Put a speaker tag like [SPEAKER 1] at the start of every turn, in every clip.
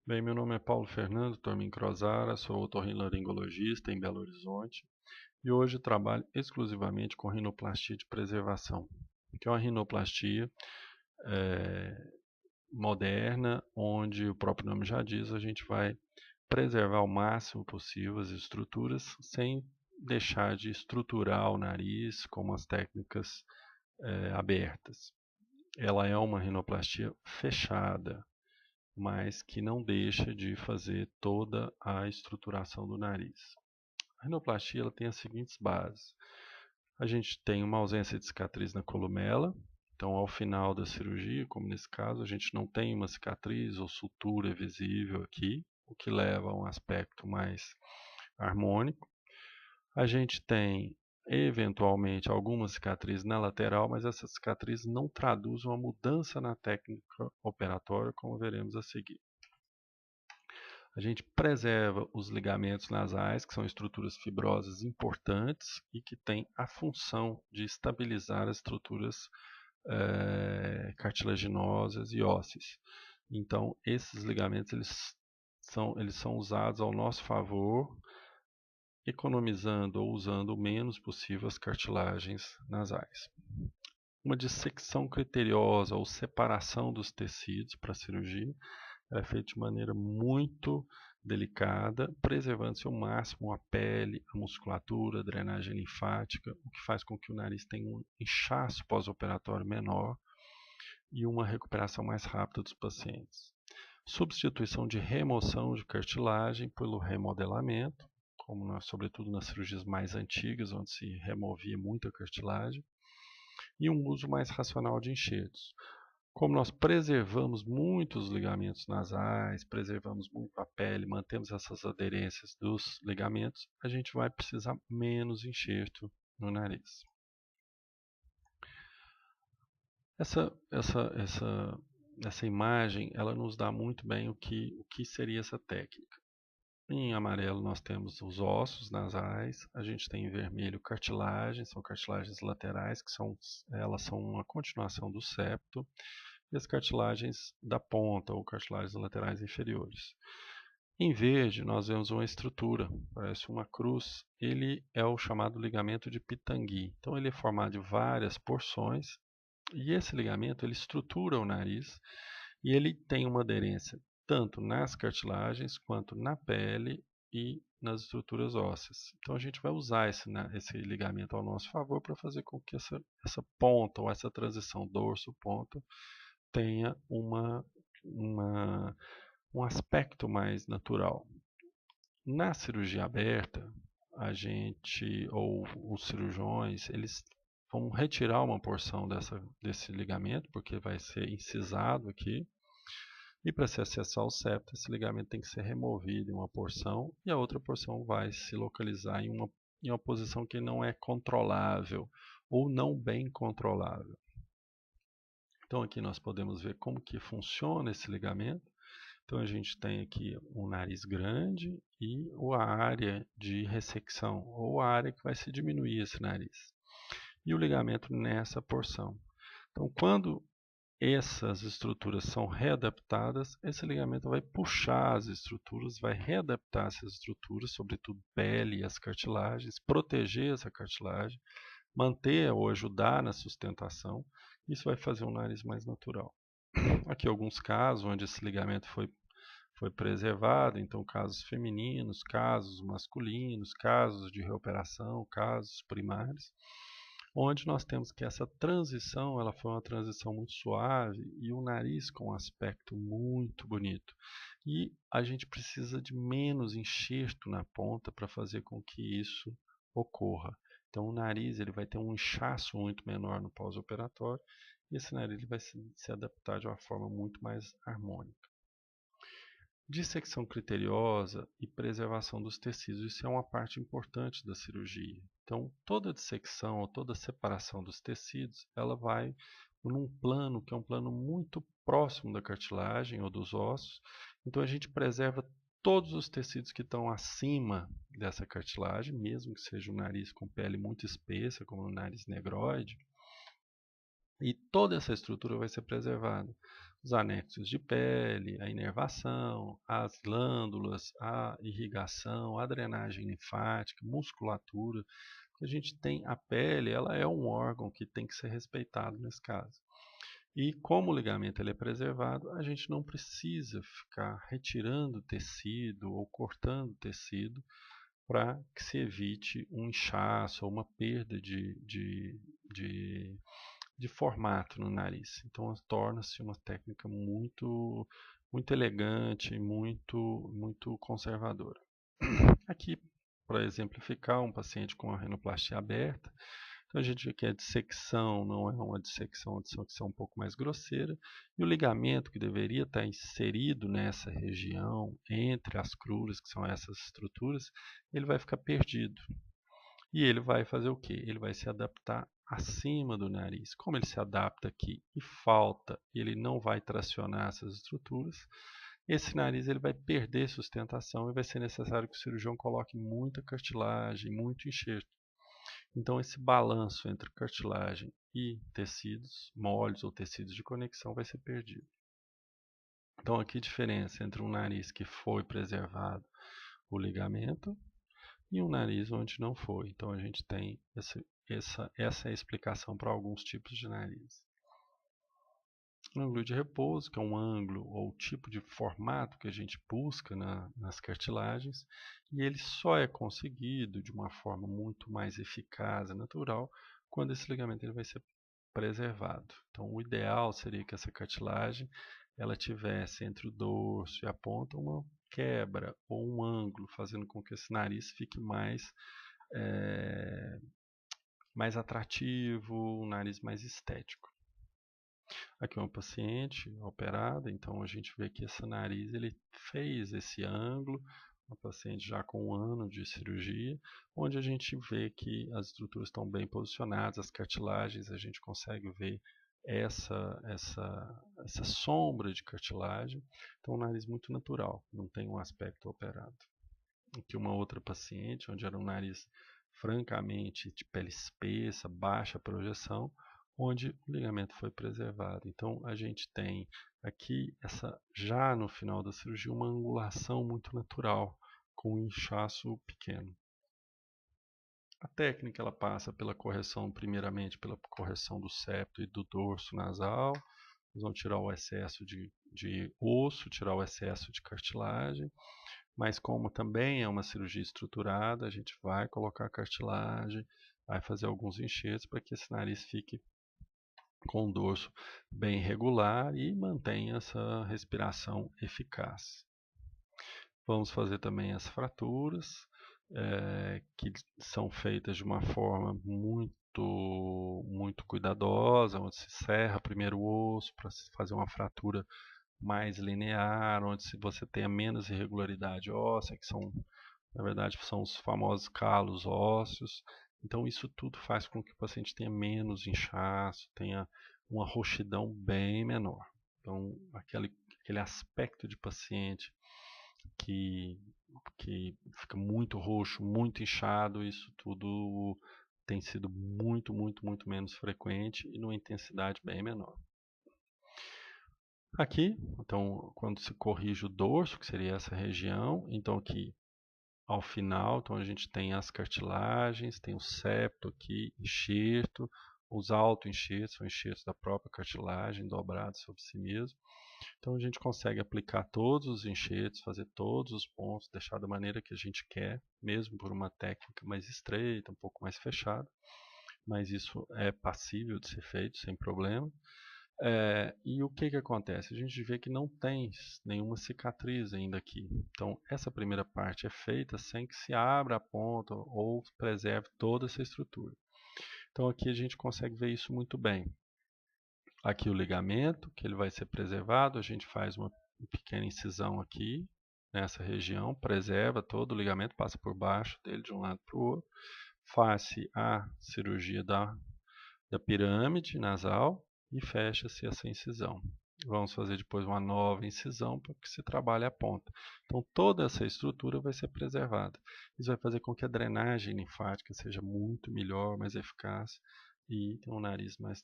[SPEAKER 1] Bem, meu nome é Paulo Fernando Tormin Crozara, sou otorrinolaringologista em Belo Horizonte e hoje trabalho exclusivamente com rinoplastia de preservação, que é uma rinoplastia moderna, onde o próprio nome já diz, a gente vai preservar o máximo possível as estruturas sem deixar de estruturar o nariz como as técnicas abertas. Ela é uma rinoplastia fechada, mas que não deixa de fazer toda a estruturação do nariz. A rinoplastia ela tem as seguintes bases. A gente tem uma ausência de cicatriz na columela, então ao final da cirurgia, como nesse caso, a gente não tem uma cicatriz ou sutura visível aqui, o que leva a um aspecto mais harmônico. A gente tem eventualmente alguma cicatriz na lateral, mas essa cicatriz não traduz uma mudança na técnica operatória, como veremos a seguir. A gente preserva os ligamentos nasais, que são estruturas fibrosas importantes e que têm a função de estabilizar as estruturas cartilaginosas e ósseas. Então, esses ligamentos eles são usados ao nosso favor, economizando ou usando o menos possível as cartilagens nasais. Uma dissecção criteriosa ou separação dos tecidos para a cirurgia é feita de maneira muito delicada, preservando-se ao máximo a pele, a musculatura, a drenagem linfática, o que faz com que o nariz tenha um inchaço pós-operatório menor e uma recuperação mais rápida dos pacientes. Substituição de remoção de cartilagem pelo remodelamento, como sobretudo nas cirurgias mais antigas, onde se removia muita cartilagem, e um uso mais racional de enxertos. Como nós preservamos muito os ligamentos nasais, preservamos muito a pele, mantemos essas aderências dos ligamentos, a gente vai precisar menos enxerto no nariz. Essa imagem ela nos dá muito bem o que seria essa técnica. Em amarelo nós temos os ossos nasais, a gente tem em vermelho cartilagens, são cartilagens laterais, elas são uma continuação do septo, e as cartilagens da ponta, ou cartilagens laterais inferiores. Em verde, nós vemos uma estrutura, parece uma cruz. Ele é o chamado ligamento de Pitangui. Então, ele é formado de várias porções, e esse ligamento ele estrutura o nariz, e ele tem uma aderência tanto nas cartilagens, quanto na pele e nas estruturas ósseas. Então, a gente vai usar esse ligamento ao nosso favor para fazer com que essa ponta, ou essa transição dorso-ponta, tenha um aspecto mais natural. Na cirurgia aberta, ou os cirurgiões, eles vão retirar uma porção desse ligamento, porque vai ser incisado aqui, e para se acessar o septo, esse ligamento tem que ser removido em uma porção, e a outra porção vai se localizar em uma posição que não é controlável, ou não bem controlável. Então aqui nós podemos ver como que funciona esse ligamento. Então a gente tem aqui um nariz grande e a área de ressecção, ou a área que vai se diminuir esse nariz. E o ligamento nessa porção. Então quando essas estruturas são readaptadas, esse ligamento vai puxar as estruturas, vai readaptar essas estruturas, sobretudo pele e as cartilagens, proteger essa cartilagem, manter ou ajudar na sustentação. Isso vai fazer um nariz mais natural. Aqui alguns casos onde esse ligamento foi preservado, então casos femininos, casos masculinos, casos de reoperação, casos primários, onde nós temos que essa transição, ela foi uma transição muito suave e o nariz com um aspecto muito bonito. E a gente precisa de menos enxerto na ponta para fazer com que isso ocorra. Então o nariz ele vai ter um inchaço muito menor no pós-operatório e esse nariz ele vai se adaptar de uma forma muito mais harmônica. Dissecção criteriosa e preservação dos tecidos, isso é uma parte importante da cirurgia. Então, toda dissecção ou toda separação dos tecidos, ela vai num plano que é um plano muito próximo da cartilagem ou dos ossos. Então, a gente preserva todos os tecidos que estão acima dessa cartilagem, mesmo que seja um nariz com pele muito espessa, como o nariz negroide. E toda essa estrutura vai ser preservada. os anexos de pele, a inervação, as glândulas, a irrigação, a drenagem linfática, musculatura. A gente tem a pele, ela é um órgão que tem que ser respeitado nesse caso. E como o ligamento ele é preservado, a gente não precisa ficar retirando tecido ou cortando tecido para que se evite um inchaço ou uma perda de formato no nariz. Então torna-se uma técnica muito elegante, muito conservadora. Aqui, para exemplificar, um paciente com a rinoplastia aberta, então a gente vê que a dissecção não é uma dissecção um pouco mais grosseira, e o ligamento que deveria estar inserido nessa região, entre as cruras, que são essas estruturas, ele vai ficar perdido. E ele vai fazer o quê? Ele vai se adaptar acima do nariz. Como ele se adapta aqui e falta, ele não vai tracionar essas estruturas, esse nariz ele vai perder sustentação e vai ser necessário que o cirurgião coloque muita cartilagem, muito enxerto. Então esse balanço entre cartilagem e tecidos moles ou tecidos de conexão vai ser perdido. Então aqui a diferença entre um nariz que foi preservado o ligamento e um nariz onde não foi. Então a gente tem essa é a explicação para alguns tipos de nariz. Ângulo de repouso, que é um ângulo ou tipo de formato que a gente busca nas cartilagens, e ele só é conseguido de uma forma muito mais eficaz e natural quando esse ligamento ele vai ser preservado. Então, o ideal seria que essa cartilagem ela tivesse entre o dorso e a ponta uma quebra ou um ângulo, fazendo com que esse nariz fique mais atrativo, um nariz mais estético. Aqui é uma paciente operada, então a gente vê que esse nariz ele fez esse ângulo, uma paciente já com 1 ano de cirurgia, onde a gente vê que as estruturas estão bem posicionadas, as cartilagens, a gente consegue ver essa sombra de cartilagem, então um nariz muito natural, não tem um aspecto operado. Aqui uma outra paciente, onde era um nariz francamente de pele espessa, baixa projeção, onde o ligamento foi preservado. Então a gente tem aqui já no final da cirurgia uma angulação muito natural, com um inchaço pequeno. A técnica ela passa pela correção, primeiramente pela correção do septo e do dorso nasal. Nós vamos tirar o excesso de osso, tirar o excesso de cartilagem. Mas como também é uma cirurgia estruturada, a gente vai colocar cartilagem, vai fazer alguns enxertos para que esse nariz fique com o dorso bem regular e mantenha essa respiração eficaz. Vamos fazer também as fraturas, que são feitas de uma forma muito cuidadosa, onde se serra primeiro o osso para fazer uma fratura mais linear, onde você tenha menos irregularidade óssea, que na verdade, são os famosos calos ósseos. Então, isso tudo faz com que o paciente tenha menos inchaço, tenha uma roxidão bem menor. Então, aquele aspecto de paciente que fica muito roxo, muito inchado, isso tudo tem sido muito menos frequente e numa intensidade bem menor. Aqui, então, quando se corrige o dorso, que seria essa região, então aqui ao final, então a gente tem as cartilagens, tem o septo aqui, enxerto, os auto-enxertos, são enxertos da própria cartilagem, dobrados sobre si mesmo. Então a gente consegue aplicar todos os enxertos, fazer todos os pontos, deixar da maneira que a gente quer, mesmo por uma técnica mais estreita, um pouco mais fechada, mas isso é passível de ser feito sem problema. E o que acontece? A gente vê que não tem nenhuma cicatriz ainda aqui. Então, essa primeira parte é feita sem que se abra a ponta ou preserve toda essa estrutura. Então, aqui a gente consegue ver isso muito bem. Aqui o ligamento, que ele vai ser preservado, a gente faz uma pequena incisão aqui, nessa região, preserva todo o ligamento, passa por baixo dele de um lado para o outro. Faz-se a cirurgia da pirâmide nasal e fecha-se essa incisão. Vamos fazer depois uma nova incisão para que se trabalhe a ponta. Então toda essa estrutura vai ser preservada. Isso vai fazer com que a drenagem linfática seja muito melhor, mais eficaz e tenha um nariz mais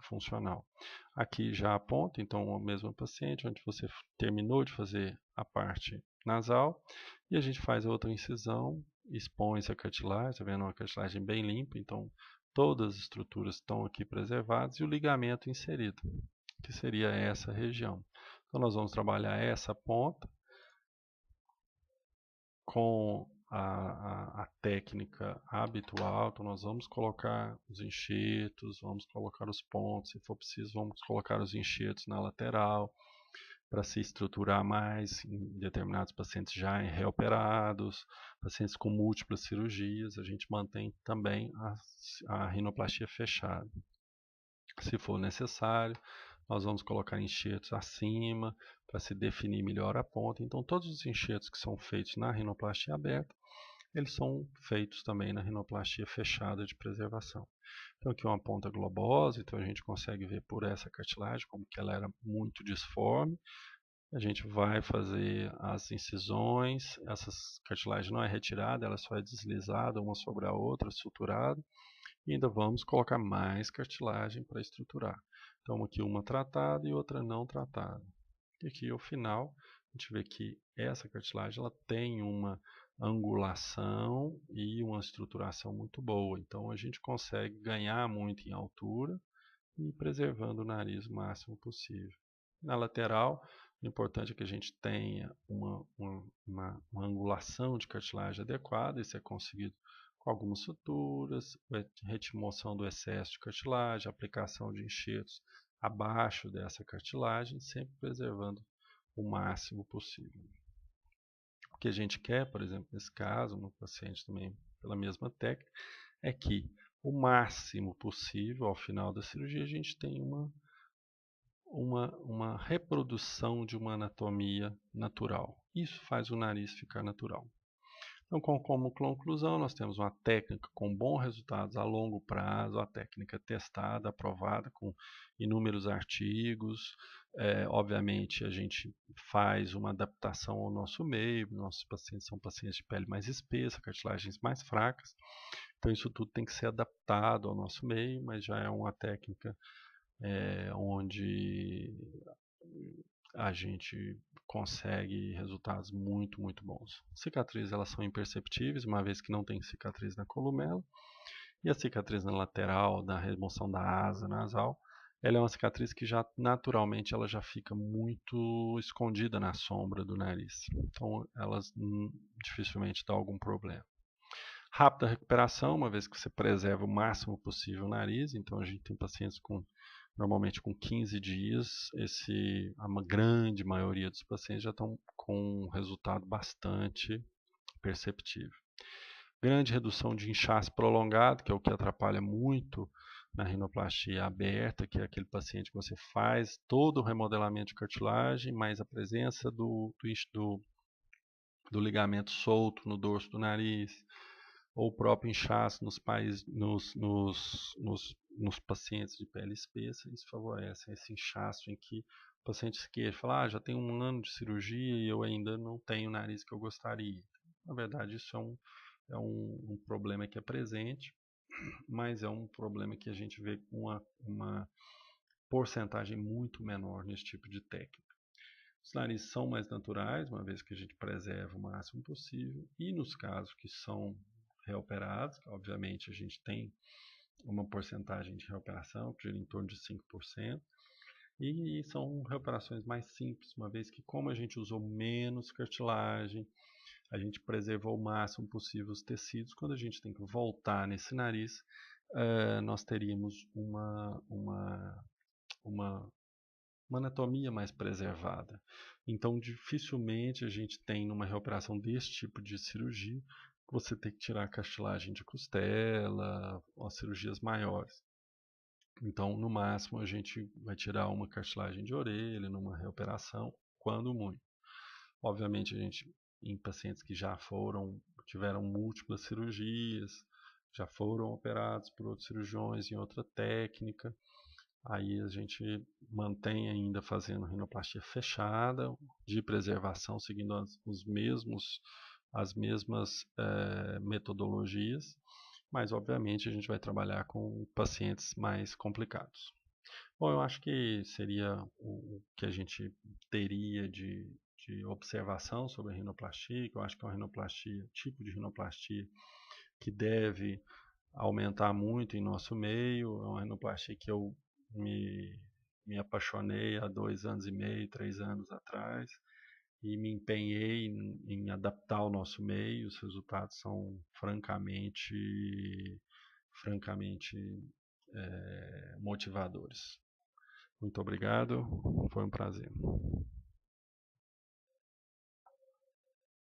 [SPEAKER 1] funcional. Aqui já aponta, então, o mesmo paciente, onde você terminou de fazer a parte nasal, e a gente faz a outra incisão, expõe essa cartilagem, está vendo uma cartilagem bem limpa, então todas as estruturas estão aqui preservadas, e o ligamento inserido, que seria essa região. Então nós vamos trabalhar essa ponta com a técnica habitual, então nós vamos colocar os enxertos, vamos colocar os pontos, se for preciso vamos colocar os enxertos na lateral, para se estruturar mais em determinados pacientes já reoperados, pacientes com múltiplas cirurgias, a gente mantém também a rinoplastia fechada. Se for necessário, nós vamos colocar enxertos acima para se definir melhor a ponta. Então, todos os enxertos que são feitos na rinoplastia aberta, eles são feitos também na rinoplastia fechada de preservação. Então, aqui é uma ponta globosa, então a gente consegue ver por essa cartilagem como que ela era muito disforme. A gente vai fazer as incisões, essa cartilagem não é retirada, ela só é deslizada uma sobre a outra, suturada. E ainda vamos colocar mais cartilagem para estruturar. Então aqui uma tratada e outra não tratada. E aqui ao final, a gente vê que essa cartilagem ela tem uma angulação e uma estruturação muito boa. Então a gente consegue ganhar muito em altura e preservando o nariz o máximo possível. Na lateral, o importante é que a gente tenha uma angulação de cartilagem adequada, isso é conseguido com algumas suturas, remoção do excesso de cartilagem, aplicação de enxertos abaixo dessa cartilagem, sempre preservando o máximo possível. O que a gente quer, por exemplo, nesse caso, no paciente também pela mesma técnica, é que o máximo possível, ao final da cirurgia, a gente tem uma reprodução de uma anatomia natural. Isso faz o nariz ficar natural. Então, como conclusão, nós temos uma técnica com bons resultados a longo prazo, a técnica testada, aprovada com inúmeros artigos. Obviamente, a gente faz uma adaptação ao nosso meio, nossos pacientes são pacientes de pele mais espessa, cartilagens mais fracas. Então, isso tudo tem que ser adaptado ao nosso meio, mas já é uma técnica onde a gente consegue resultados muito, muito bons. Cicatrizes elas são imperceptíveis, uma vez que não tem cicatriz na columela. E a cicatriz na lateral, da remoção da asa nasal, ela é uma cicatriz que já naturalmente ela já fica muito escondida na sombra do nariz. Então elas dificilmente dão algum problema. Rápida recuperação, uma vez que você preserva o máximo possível o nariz. Então a gente tem pacientes normalmente com 15 dias, a grande maioria dos pacientes já estão com um resultado bastante perceptível. Grande redução de inchaço prolongado, que é o que atrapalha muito na rinoplastia aberta, que é aquele paciente que você faz todo o remodelamento de cartilagem, mais a presença do ligamento solto no dorso do nariz, ou o próprio inchaço nos pacientes de pele espessa, isso favorece esse inchaço em que o paciente se queixa, fala, já tem um ano de cirurgia e eu ainda não tenho o nariz que eu gostaria. Na verdade, isso é um problema que é presente, mas é um problema que a gente vê com uma porcentagem muito menor nesse tipo de técnica. Os narizes são mais naturais, uma vez que a gente preserva o máximo possível, e nos casos que são reoperados, obviamente a gente tem uma porcentagem de reoperação que gira em torno de 5%, e são reoperações mais simples, uma vez que como a gente usou menos cartilagem, a gente preservou o máximo possível os tecidos, quando a gente tem que voltar nesse nariz, nós teríamos uma anatomia mais preservada. Então, dificilmente a gente tem numa reoperação desse tipo de cirurgia você tem que tirar a cartilagem de costela, ou cirurgias maiores. Então, no máximo, a gente vai tirar uma cartilagem de orelha numa reoperação, quando muito. Obviamente, a gente, em pacientes que já tiveram múltiplas cirurgias, já foram operados por outros cirurgiões em outra técnica, aí a gente mantém ainda fazendo rinoplastia fechada, de preservação, seguindo as mesmas metodologias, mas obviamente a gente vai trabalhar com pacientes mais complicados. Bom, eu acho que seria o que a gente teria de observação sobre a rinoplastia, que eu acho que é uma rinoplastia, tipo de rinoplastia que deve aumentar muito em nosso meio. É uma rinoplastia que eu me, me apaixonei há 2 anos e meio, 3 anos atrás e me empenhei em adaptar ao nosso meio. Os resultados são francamente motivadores. Muito obrigado, foi um prazer.